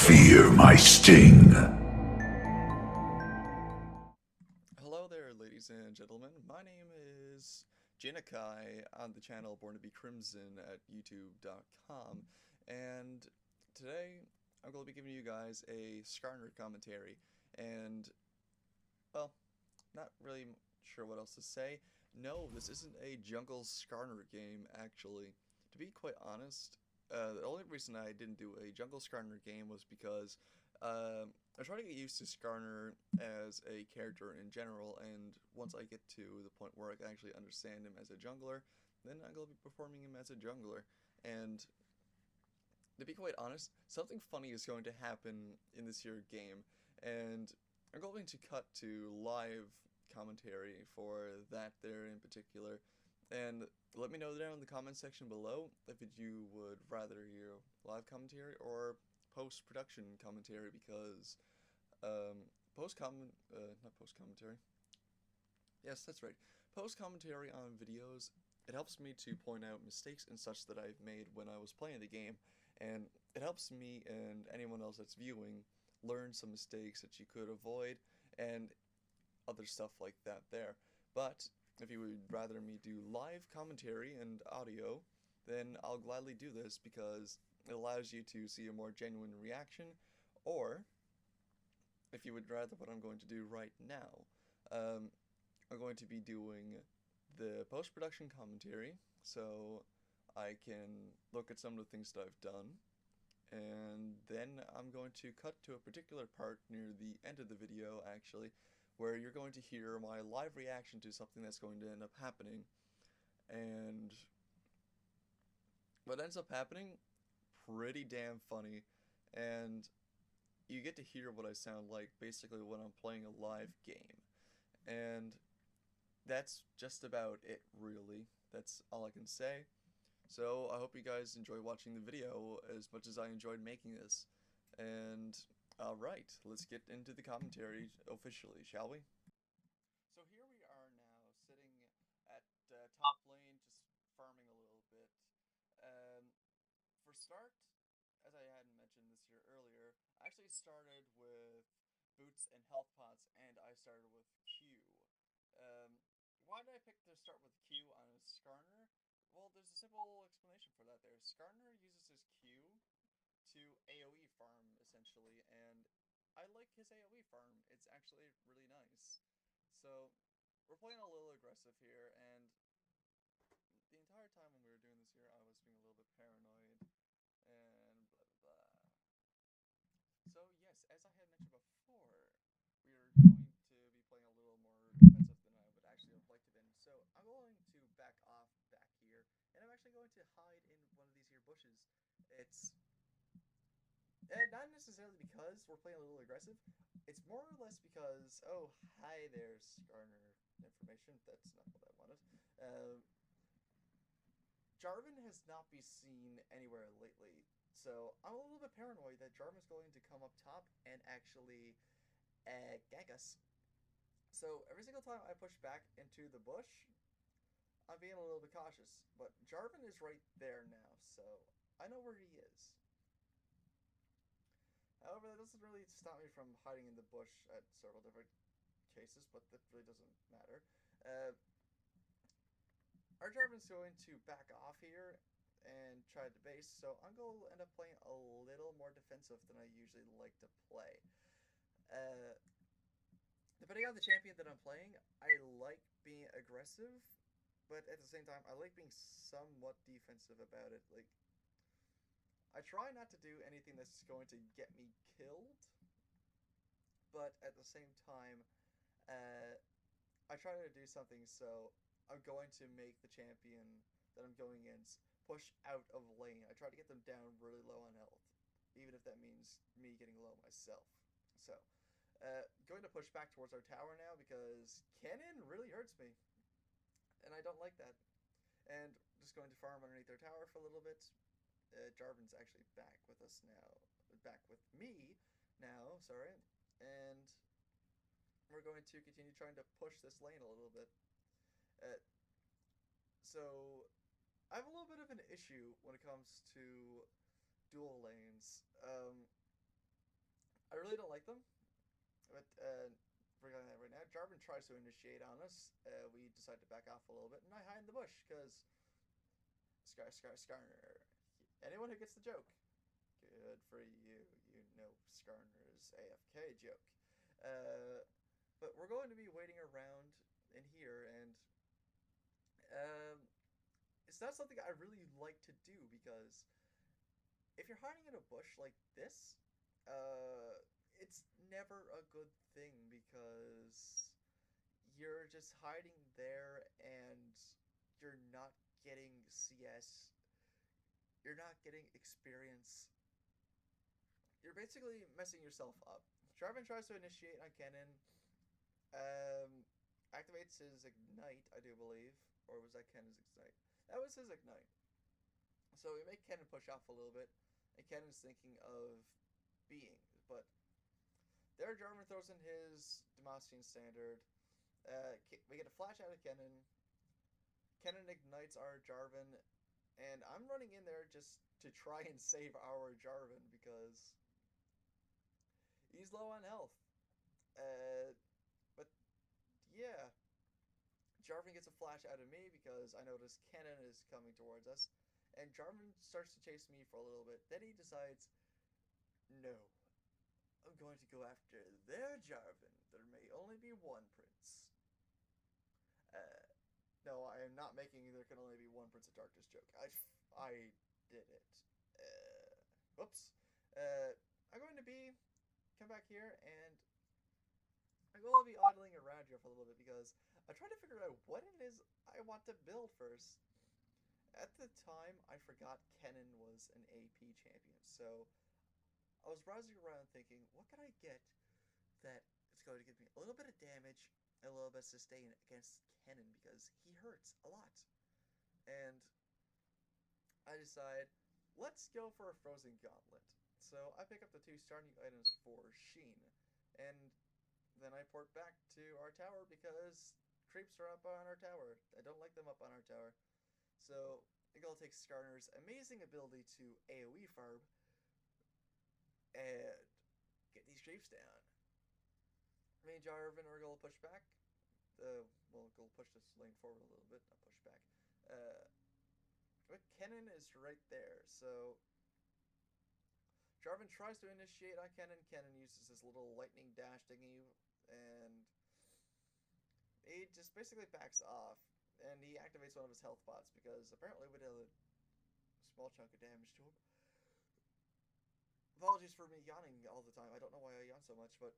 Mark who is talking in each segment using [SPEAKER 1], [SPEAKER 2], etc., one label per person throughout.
[SPEAKER 1] fear my sting.
[SPEAKER 2] Hello there, ladies and gentlemen. My name is Genokai on the channel Born to be Crimson at youtube.com, and today I'm going to be giving you guys a Skarner commentary, and, well, not really sure what else to say. No, this isn't a jungle Skarner game, actually. To be quite honest, the only reason I didn't do a jungle Skarner game was because I try to get used to Skarner as a character in general, and once I get to the point where I can actually understand him as a jungler, then I'm going to be performing him as a jungler. And to be quite honest, something funny is going to happen in this here game, and I'm going to cut to live commentary for that there in particular. And let me know down in the comment section below if you would rather hear live commentary or post-production commentary, because not post-commentary. Yes, that's right. Post-commentary on videos, it helps me to point out mistakes and such that I've made when I was playing the game, and it helps me and anyone else that's viewing learn some mistakes that you could avoid and other stuff like that there. But if you would rather me do live commentary and audio, then I'll gladly do this because it allows you to see a more genuine reaction. Or if you would rather what I'm going to do right now, I'm going to be doing the post-production commentary, so I can look at some of the things that I've done, and then I'm going to cut to a particular part near the end of the video, actually, where you're going to hear my live reaction to something that's going to end up happening. And what ends up happening, pretty damn funny, and you get to hear what I sound like basically when I'm playing a live game. And that's just about it, really. That's all I can say. So I hope you guys enjoy watching the video as much as I enjoyed making this. And alright, let's get into the commentary officially, shall we? So here we are now, sitting at top lane, just farming a little bit. For start, as I hadn't mentioned this here earlier, I actually started with boots and health pots, and I started with Q. Um, why did I pick to start with Q on a Skarner? Well, there's a simple explanation for that there. Skarner uses his Q to AoE farm, essentially, and I like his AoE farm. It's actually really nice. So, we're playing a little aggressive here, and the entire time when we were doing this here, I was being a little bit paranoid, and blah blah blah. So yes, as I had mentioned before, we are going to be playing a little more defensive than I would actually have liked to been. So I'm going to back off back here, and I'm actually going to hide in one of these here bushes. It's not necessarily because we're playing a little aggressive. It's more or less because, oh, hi there, Skarner information. That's not what I wanted. Jarvan has not been seen anywhere lately, so I'm a little bit paranoid that Jarvan's going to come up top and actually gank us. So every single time I push back into the bush, I'm being a little bit cautious. But Jarvan is right there now, so I know where he is. However, that doesn't really stop me from hiding in the bush at several different cases, but that really doesn't matter. Our Jarvan's going to back off here and try to base, so I'm going to end up playing a little more defensive than I usually like to play. Depending on the champion that I'm playing, I like being aggressive, but at the same time, I like being somewhat defensive about it. Like, I try not to do anything that's going to get me killed, but at the same time, I try to do something so I'm going to make the champion that I'm going against push out of lane. I try to get them down really low on health, even if that means me getting low myself. So, going to push back towards our tower now because cannon really hurts me, and I don't like that. And just going to farm underneath their tower for a little bit. Jarvan's actually back with us now, back with me now, sorry, and we're going to continue trying to push this lane a little bit. Uh, so, I have a little bit of an issue when it comes to dual lanes. I really don't like them. But forgetting that right now, Jarvan tries to initiate on us. We decide to back off a little bit, and I hide in the bush because Skarner. Anyone who gets the joke, good for you. You know Skarner's AFK joke. Uh, but we're going to be waiting around in here, and um, it's not something I really like to do because if you're hiding in a bush like this, it's never a good thing because you're just hiding there and you're not getting CS. You're not getting experience. You're basically messing yourself up. Jarvan tries to initiate on Kennen. Um, activates his ignite, I do believe, or was that Kennen's ignite? That was his ignite. So we make Kennen push off a little bit, and Kennen's thinking of being, but there Jarvan throws in his Demacian standard. We get a flash out of Kennen. Kennen ignites our Jarvan, and I'm running in there just to try and save our Jarvan because he's low on health. Uh, but yeah, Jarvan gets a flash out of me because I notice Kennen is coming towards us, and Jarvan starts to chase me for a little bit. Then he decides, no, I'm going to go after their Jarvan. There may only be one prince. No, I am not making there can only be one Prince of Darkness joke. I did it. Whoops. I'm going to come back here and I'm going to be idling around here for a little bit because I'm trying to figure out what it is I want to build first. At the time, I forgot Kennen was an AP champion, so I was browsing around thinking, what can I get that is going to give me a little bit of damage and a little bit of sustain against Kennen because he hurts a lot. And I decide, let's go for a Frozen Gauntlet. So I pick up the two starting items for Sheen, and then I port back to our tower because creeps are up on our tower. I don't like them up on our tower. So I go take Skarner's amazing ability to AoE farm and get these creeps down. Me and Jarvan are going to push back. We'll go push this lane forward a little bit, not push back. But Kennen is right there, so Jarvan tries to initiate on Kennen. Kennen uses his little lightning dash thingy, and he just basically backs off, and he activates one of his health pots because apparently we did a small chunk of damage to him. Apologies for me yawning all the time. I don't know why I yawn so much, but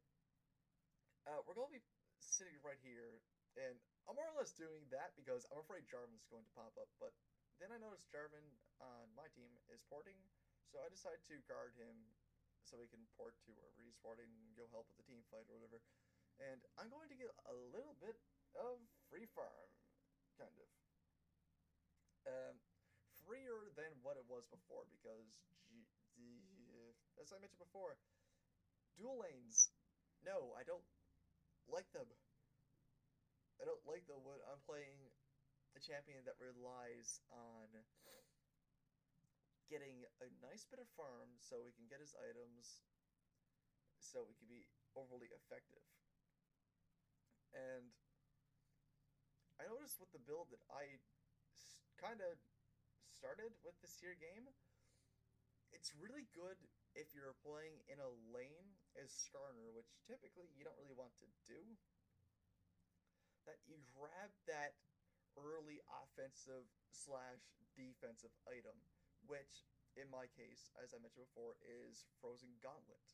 [SPEAKER 2] we're going to be sitting right here, and I'm more or less doing that because I'm afraid Jarvan's going to pop up, but then I noticed Jarvan on my team is porting, so I decide to guard him so he can port to wherever he's porting and go help with the team fight or whatever. And I'm going to get a little bit of free farm, kind of. Freer than what it was before because, as I mentioned before, dual lanes, no, I don't like them. I don't like them when I'm playing a champion that relies on getting a nice bit of farm so we can get his items so we can be overly effective. And I noticed with the build that I kind of started with this here game, it's really good if you're playing in a lane as Skarner, which typically you don't really want to do. That you grab that early offensive slash defensive item, which in my case, as I mentioned before, is Frozen Gauntlet.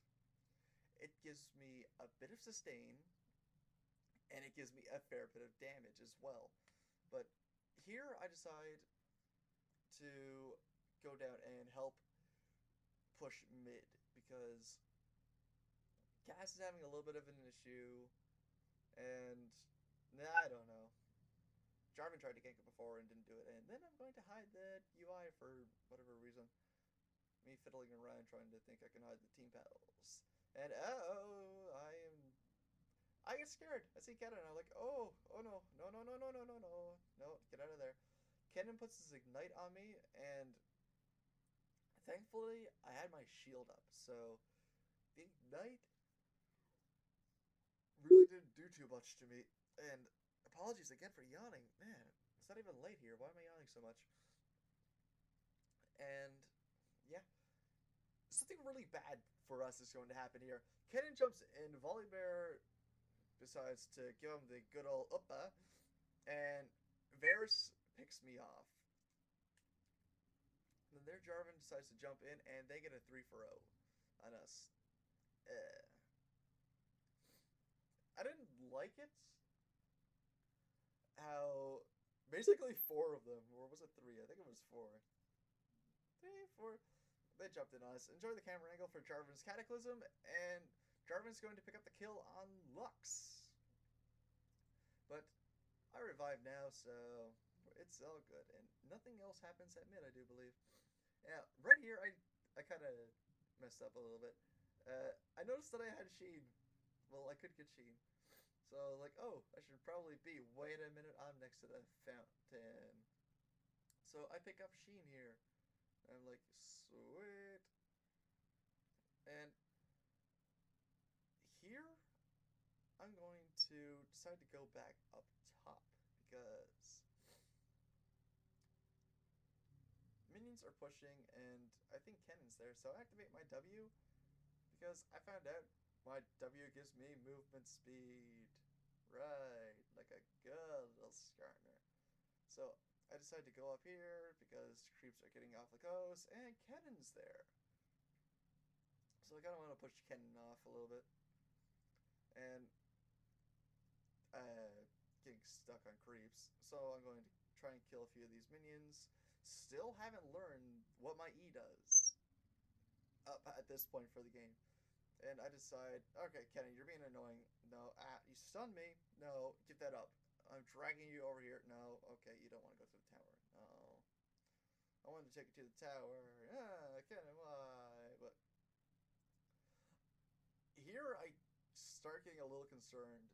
[SPEAKER 2] It gives me a bit of sustain, and it gives me a fair bit of damage as well. But here I decide to go down and help push mid because Cass is having a little bit of an issue, and I don't know. Jarvan tried to gank it before and didn't do it, and then I'm going to hide the UI for whatever reason. Me fiddling around trying to think I can hide the team battles. And I get scared. I see Kennen and I'm like, oh no, get out of there. Kennen puts his ignite on me, and thankfully I had my shield up, so the night really didn't do too much to me. And apologies again for yawning. Man, it's not even late here. Why am I yawning so much? And yeah, something really bad for us is going to happen here. Kennen jumps in. Volibear decides to give him the good old uppa. And Varys picks me off. Then their Jarvan decides to jump in, and they get a 3-for-0 on us. I didn't like it. How basically 4 of them, or was it 3? I think it was 4. 3, 4. They jumped in on us. Enjoy the camera angle for Jarvan's Cataclysm, and Jarvan's going to pick up the kill on Lux. But I revive now, so it's all good. And nothing else happens at mid, I do believe. Yeah, right here, I kind of messed up a little bit. I noticed that I had Sheen. Well, I could get Sheen. So, like, oh, I should probably be. Wait a minute, I'm next to the fountain. So I pick up Sheen here. I'm like, sweet. And here, I'm going to decide to go back up top because minions are pushing and I think Kennen's there. So I activate my W because I found out my W gives me movement speed. Right, like a good little Skarner. So I decide to go up here because creeps are getting off the coast, and Kennen's there. So I kind of want to push Kennen off a little bit. And getting stuck on creeps. So I'm going to try and kill a few of these minions. Still haven't learned what my E does up at this point for the game. And I decide, okay, Kennen, you're being annoying. No, you stun me. No, give that up. I'm dragging you over here. No, okay, you don't want to go to the tower. No. I wanted to take you to the tower. Kennen, why? But here I start getting a little concerned.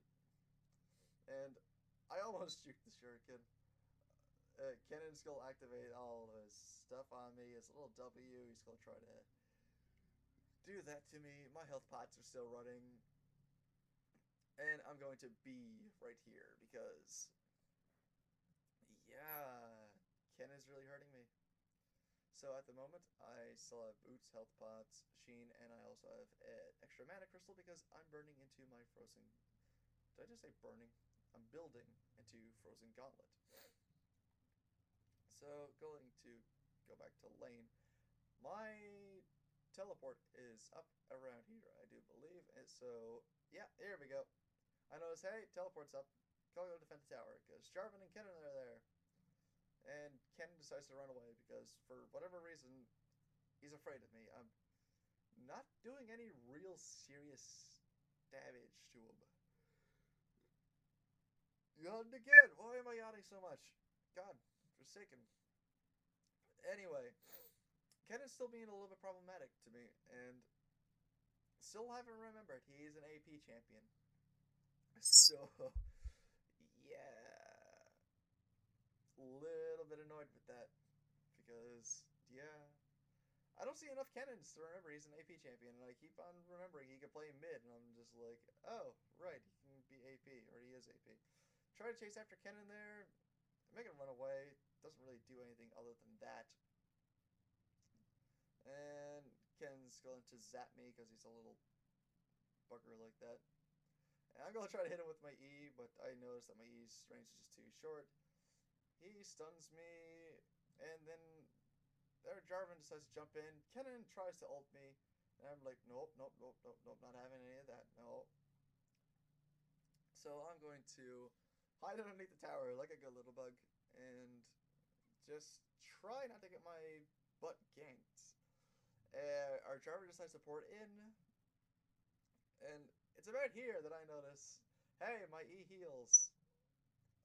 [SPEAKER 2] And I almost juked the shuriken. Kennen's going to activate all of his stuff on me. His little W, he's going to try to do that to me. My health pots are still running. And I'm going to be right here because, yeah, Kennen's really hurting me. So at the moment, I still have boots, health pots, Sheen, and I also have extra mana crystal because I'm burning into my frozen. Did I just say burning? I'm building into frozen gauntlet. So going to go back to lane. My teleport is up around here, I do believe. And so, yeah, here we go. I notice, hey, teleport's up. Go defend the tower, because Jarvan and Kennen are there. And Kennen decides to run away, because for whatever reason, he's afraid of me. I'm not doing any real serious damage to him. Yawned again! Why am I yawning so much? God, forsaken. Anyway, Kennen's still being a little bit problematic to me, and still haven't remembered he's an AP champion. So, yeah, a little bit annoyed with that, because, yeah, I don't see enough Kennens to remember he's an AP champion, and I keep on remembering he can play mid, and I'm just like, oh, right, he can be AP, or he is AP. Try to chase after Kennen there, make him run away, doesn't really do anything other than that. And Kennen's going to zap me because he's a little bugger like that. And I'm going to try to hit him with my E, but I notice that my E's range is just too short. He stuns me, and then their Jarvan decides to jump in. Kennen tries to ult me, and I'm like, nope, nope, nope, nope, nope, not having any of that, no. So I'm going to hide underneath the tower like a good little bug, and just try not to get my butt ganked. Our Jarvan decides to port in, and it's about here that I notice, hey, my E heals.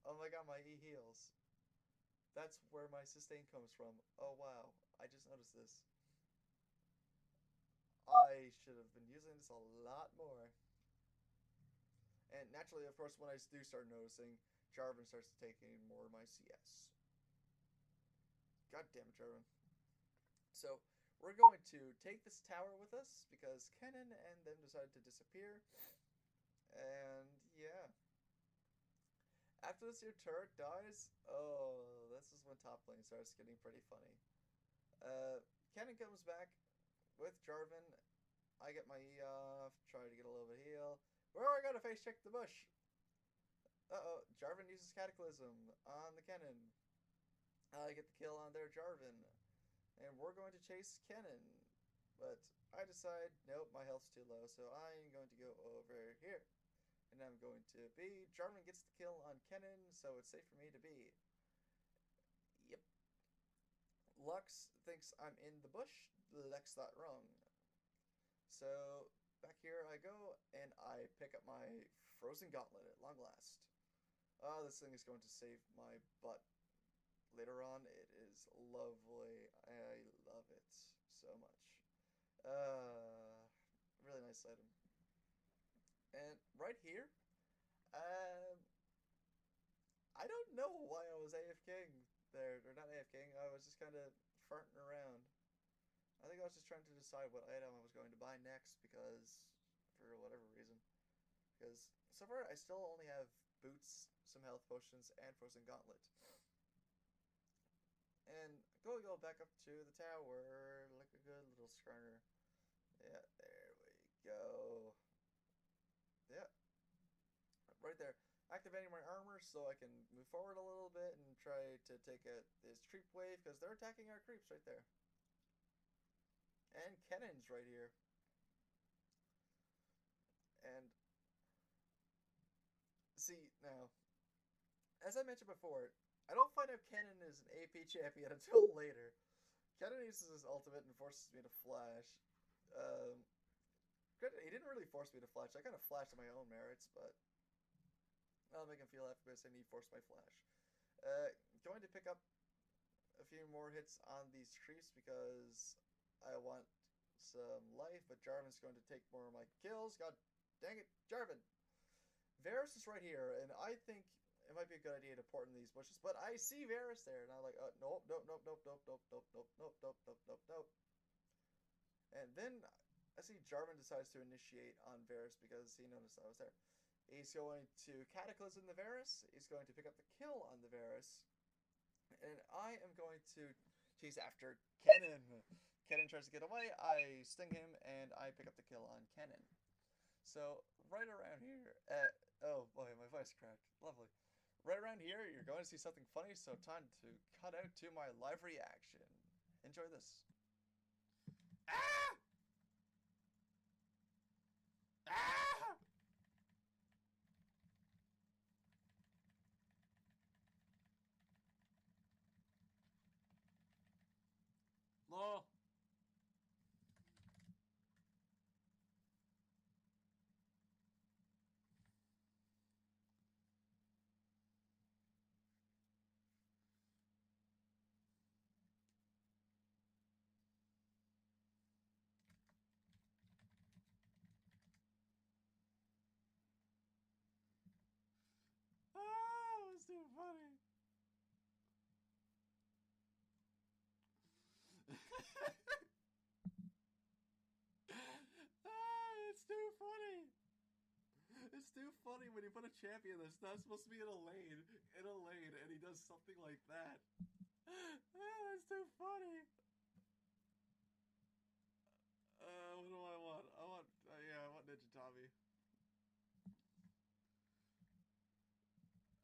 [SPEAKER 2] Oh my god, my E heals. That's where my sustain comes from. Oh wow, I just noticed this. I should have been using this a lot more. And naturally, of course, when I do start noticing, Jarvan starts taking more of my CS. God damn it, Jarvan. So, we're going to take this tower with us because Kennen and them decided to disappear. And yeah, after this here turret dies, oh, this is when top lane starts getting pretty funny. Kennen comes back with Jarvan. I get my E off, try to get a little bit of heal. Where I gotta face check the bush. Uh-oh, Jarvan uses Cataclysm on the Kennen. I get the kill on their Jarvan. And we're going to chase Kennen. But I decide, nope, my health's too low, so I'm going to go over here. And I'm going to be... Jarvan gets the kill on Kennen, so it's safe for me to be. Yep. Lux thinks I'm in the bush. Lex thought wrong. So, back here I go, and I pick up my Frozen Gauntlet at long last. Oh, this thing is going to save my butt. Later on, it is lovely. I love it so much. Really nice item. And right here, I don't know why I was AFKing there. Or not AFKing, I was just kind of farting around. I think I was just trying to decide what item I was going to buy next because, for whatever reason. Because so far I still only have boots, some health potions, and Frozen Gauntlet. And go back up to the tower like a good little Skarner. Yeah, there we go. Yeah. Right there. Activating my armor so I can move forward a little bit and try to take this creep wave because they're attacking our creeps right there. And Kennen's right here. And see, now, as I mentioned before, I don't find out Kennen is an AP champion until later. Kennen uses his ultimate and forces me to flash. He didn't really force me to flash. I kind of flashed on my own merits, but I'll make him feel happy by saying he forced my flash. Going to pick up a few more hits on these creeps because I want some life, but Jarvan's going to take more of my kills. God dang it, Jarvan! Varus is right here, and I think it might be a good idea to port in these bushes, but I see Varus there, and I'm like, nope. And then I see Jarvan decides to initiate on Varus because he noticed I was there. He's going to Cataclysm the Varus. He's going to pick up the kill on the Varus. And I am going to chase after Kennen. Kennen tries to get away. I sting him, and I pick up the kill on Kennen. So, right around here... oh boy, my voice cracked. Lovely. Right around here, you're going to see something funny, so time to cut out to my live reaction. Enjoy this. Ah! Ah! Lol. Ah, it's too funny. Ah, it's too funny. It's too funny when you put a champion that's not supposed to be in a lane, and he does something like that. Ah, that's too funny. What do I want? Yeah, I want Ninja Tommy.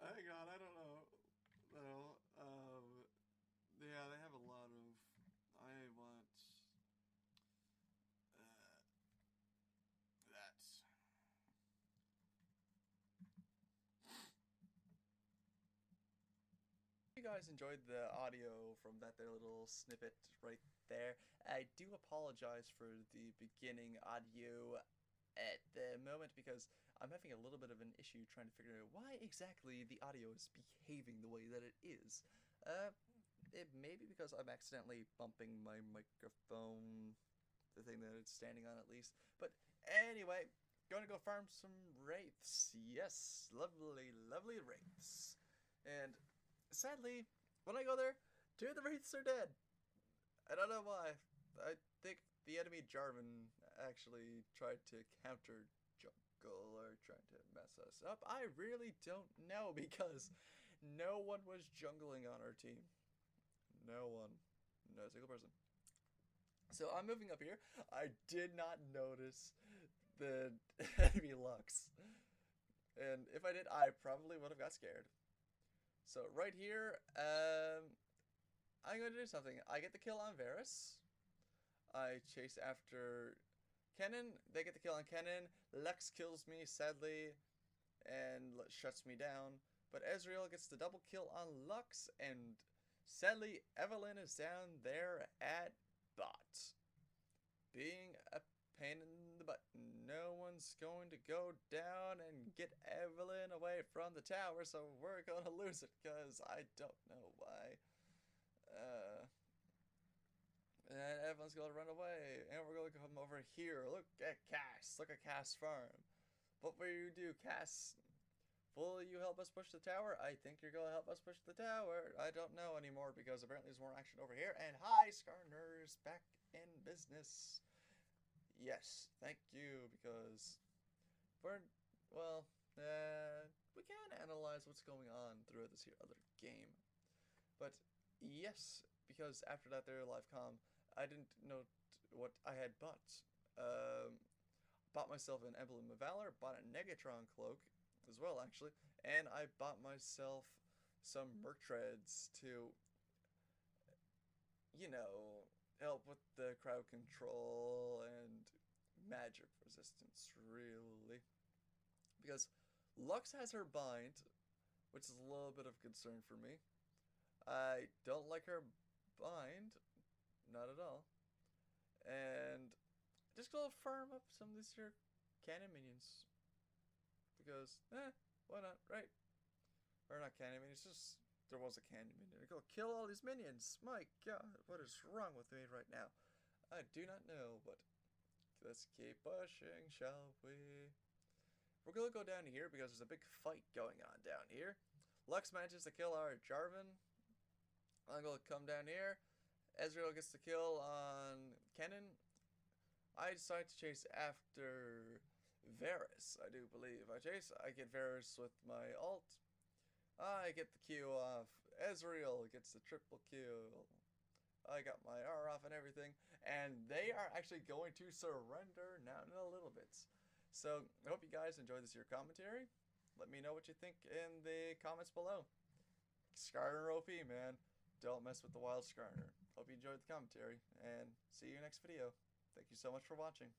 [SPEAKER 2] Hang on, I don't know. No, yeah, they have a lot of. I want that. If you guys enjoyed the audio from that there little snippet right there, I do apologize for the beginning audio at the moment because I'm having a little bit of an issue trying to figure out why exactly the audio is behaving the way that it is. It may be because I'm accidentally bumping my microphone, the thing that it's standing on at least. But anyway, going to go farm some wraiths. Yes, lovely, lovely wraiths. And sadly, when I go there, two of the wraiths are dead. I don't know why. I think the enemy Jarvan actually tried to counter jungle or tried to mess us up. I really don't know because no one was jungling on our team. No one. No single person. So I'm moving up here. I did not notice the enemy Lux. And if I did, I probably would have got scared. So right here, I'm going to do something. I get the kill on Varus. I chase after Kennen. They get the kill on Kennen. Lux kills me, sadly, and shuts me down. But Ezreal gets the double kill on Lux, and sadly, Evelyn is down there at bot. Being a pain in the butt. No one's going to go down and get Evelyn away from the tower, so we're going to lose it, because I don't know why. And Evelyn's going to run away, and we're going to come over here. Look at Cass. Look at Cass farm. What will you do, Cass? Will you help us push the tower? I think you're going to help us push the tower. I don't know anymore, because apparently there's more action over here. And hi, Skarner's back in business. Yes, thank you, because well, we can analyze what's going on throughout this here other game. But yes, because after that there live comm, I didn't know what I had bought. Bought myself an Emblem of Valor, bought a Negatron cloak as well, actually, and I bought myself some Merc Treads to, you know, help with the crowd control and magic resistance, really. Because Lux has her bind, which is a little bit of concern for me. I don't like her bind, not at all. And just gonna farm up some of these here cannon minions. Because, why not, right? Or not cannon minions, just there was a cannon minion. Go kill all these minions. My god, what is wrong with me right now? I do not know, but let's keep pushing, shall we? We're gonna go down here because there's a big fight going on down here. Lux manages to kill our Jarvan. I'm gonna come down here. Ezreal gets the kill on Kennen. I decide to chase after Varus, I do believe. I get Varus with my ult. I get the Q off. Ezreal gets the triple kill. I got my R off and everything. And they are actually going to surrender now in a little bit. So, I hope you guys enjoyed this year commentary. Let me know what you think in the comments below. Skarner OP, man. Don't mess with the wild Skarner. Hope you enjoyed the commentary, and see you next video. Thank you so much for watching.